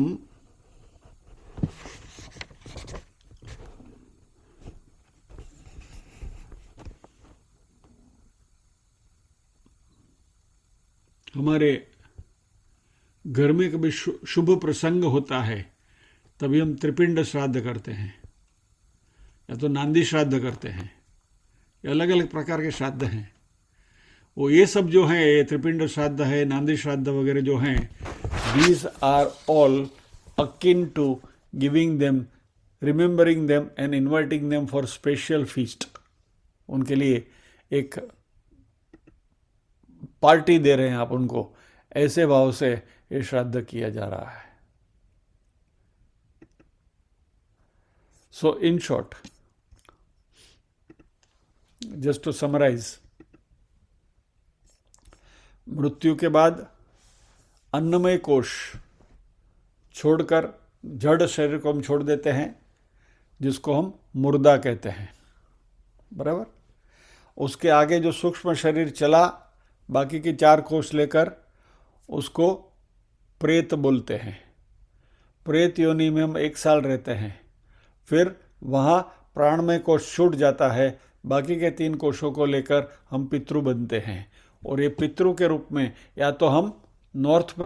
हमारे घर में कभी शुभ प्रसंग होता है, तभी हम त्रिपिंड श्राद्ध करते हैं, या तो नांदी श्राद्ध करते हैं, या अलग अलग प्रकार के श्राद्ध हैं। वो ये सब जो हैं, ये त्रिपिंड श्राद्ध है, नांदी श्राद्ध वगैरह जो हैं, these are all akin to giving them, remembering them and inviting them for special feast. उनके लिए एक पार्टी दे रहे हैं आप उनको, ऐसे भाव से ये श्राद्ध किया जा रहा है। So in short, just to summarize, मृत्यु के बाद अन्नमय कोश छोड़कर जड़ शरीर को हम छोड़ देते हैं, जिसको हम मुर्दा कहते हैं। बराबर। उसके आगे जो सूक्ष्म शरीर चला, बाकी के 4 कोश लेकर, उसको प्रेत बोलते हैं। प्रेत योनि में हम 1 साल रहते हैं, फिर वहाँ प्राणमय कोश छूट जाता है, बाकी के 3 कोशों को लेकर हम पितृ बनते हैं। और ये पितृ के रूप में या तो हम नॉर्थ में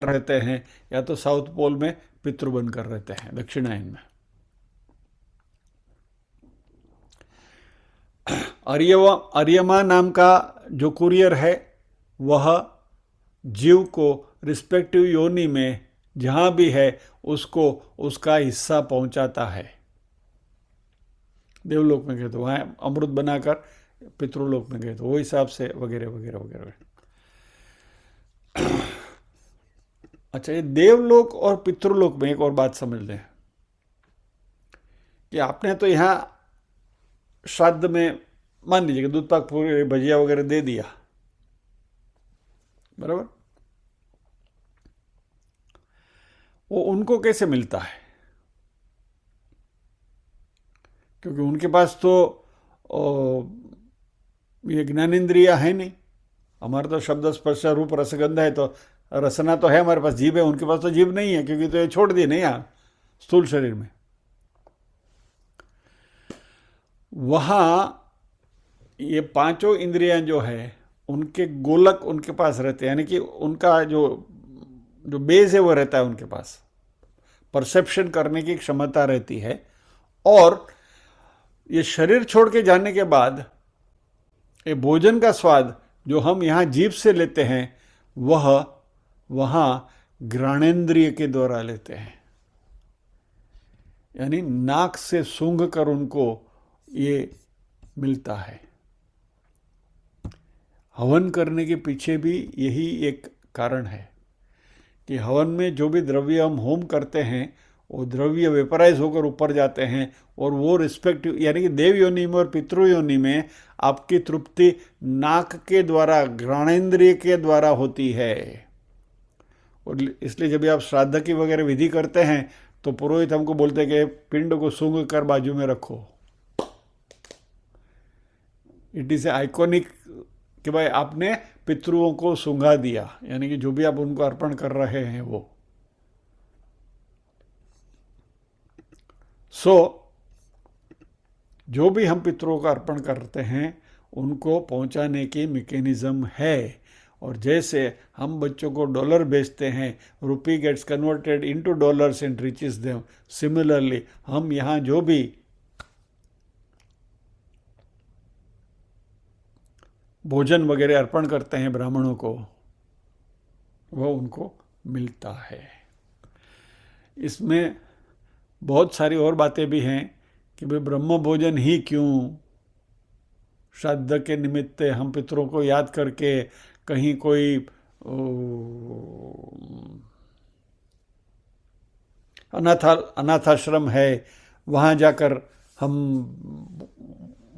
रहते हैं, या तो साउथ पोल में पितृ बनकर रहते हैं, दक्षिणायन में। अर्यमा नाम का जो कुरियर है, वह जीव को रिस्पेक्टिव योनि में जहां भी है उसको उसका हिस्सा पहुंचाता है। देवलोक में गए तो वहां अमृत बनाकर, पितृलोक में गए तो वो हिसाब से, वगैरह वगैरह वगैरह। अच्छा, ये देवलोक और पितृलोक में एक और बात समझ लें कि आपने तो यहाँ श्राद्ध में मान लीजिए कि दूध पाक पूरी भजिया वगैरह दे दिया, बराबर। वो उनको कैसे मिलता है? क्योंकि उनके पास तो ये ज्ञानेंद्रिया है नहीं। हमारा तो शब्द स्पर्श रूप रसगंध है, तो रसना तो है हमारे पास, जीभ है, उनके पास तो जीभ नहीं है, क्योंकि तो ये छोड़ दी नहीं यहाँ स्थूल शरीर में। वहाँ ये पांचों इंद्रियां जो है उनके गोलक उनके पास रहते हैं, यानी कि उनका जो जो बेस है वो रहता है उनके पास, परसेप्शन करने की क्षमता रहती है। और ये शरीर छोड़ के जाने के बाद ये भोजन का स्वाद जो हम यहाँ जीभ से लेते हैं वह वहाँ घ्राणेन्द्रिय के द्वारा लेते हैं, यानी नाक से सूंघ कर उनको ये मिलता है। हवन करने के पीछे भी यही एक कारण है कि हवन में जो भी द्रव्य हम होम करते हैं वो द्रव्य वेपराइज होकर ऊपर जाते हैं, और वो रिस्पेक्टिव यानी कि देव योनि में और पितृ योनि में आपकी तृप्ति नाक के द्वारा, घ्राणेन्द्रिय के द्वारा होती है। और इसलिए जब आप श्राद्ध की वगैरह विधि करते हैं तो पुरोहित हमको बोलते हैं कि पिंड को सूंघ कर बाजू में रखो। इट इज ए आइकॉनिक कि भाई आपने पितृओं को सूंघा दिया, यानी कि जो भी आप उनको अर्पण कर रहे हैं वो। जो भी हम पितरों का अर्पण करते हैं उनको पहुंचाने की मैकेनिज्म है। और जैसे हम बच्चों को डॉलर बेचते हैं, rupee gets converted into dollars and reaches them, similarly हम यहाँ जो भी भोजन वगैरह अर्पण करते हैं ब्राह्मणों को, वह उनको मिलता है। इसमें बहुत सारी और बातें भी हैं कि भाई ब्रह्म भोजन ही क्यों, श्राद्ध के निमित्त हम पितरों को याद करके कहीं कोई अनाथाश्रम है वहाँ जाकर हम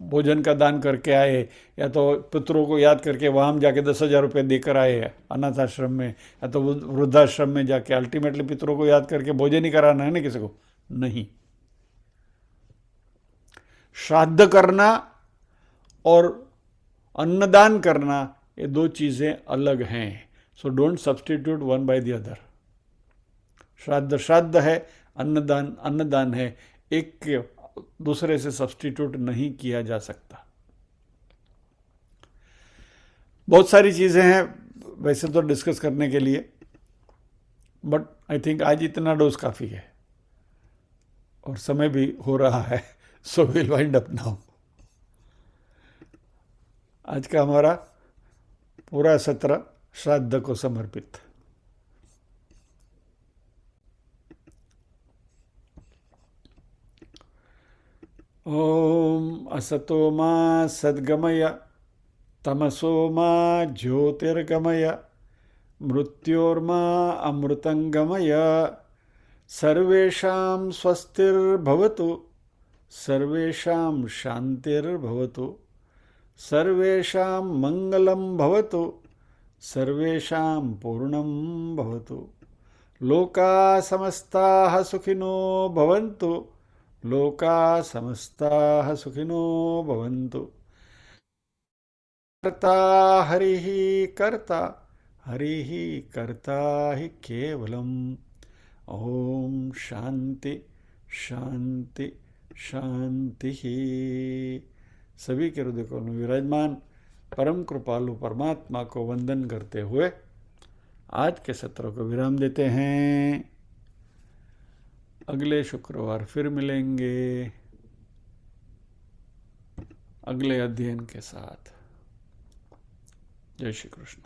भोजन का दान करके आए, या तो पितरों को याद करके वहाँ हम जाके 10,000 रुपये देकर आए अनाथाश्रम में, या तो वृद्धाश्रम में जाके। अल्टीमेटली पितरों को याद करके भोजन ही कराना है ना किसी को, नहीं। श्राद्ध करना और अन्नदान करना ये दो चीज़ें अलग हैं। So don't substitute one by the other. श्राद्ध श्राद्ध है, अन्नदान अन्नदान है, एक दूसरे से सब्स्टिट्यूट नहीं किया जा सकता। बहुत सारी चीज़ें हैं वैसे तो डिस्कस करने के लिए, बट आई थिंक आज इतना डोज काफ़ी है और समय भी हो रहा है। So will wind up now. आज का हमारा पूरा सत्र श्राद्ध को समर्पित। ओम असतो मा सद्गमय तमसो मा ज्योतिर्गमय मृत्योर्मा अमृतंगमय सर्वेषां स्वस्तिर्भवतु सर्वेषां शांतिर्भवतु सर्वेषां मंगलं भवतु सर्वेषां पूर्णं भवतु। लोका समस्ताः सुखिनो भवन्तु लोका समस्ताः सुखिनो भवन्तु। कर्ता हरिः कर्ता हरिः कर्ता हि केवलम्। ओम शांति शांति शांति। सभी के हृदय कोण में विराजमान परम कृपालु परमात्मा को वंदन करते हुए आज के सत्र को विराम देते हैं। अगले शुक्रवार फिर मिलेंगे अगले अध्ययन के साथ। जय श्री कृष्ण।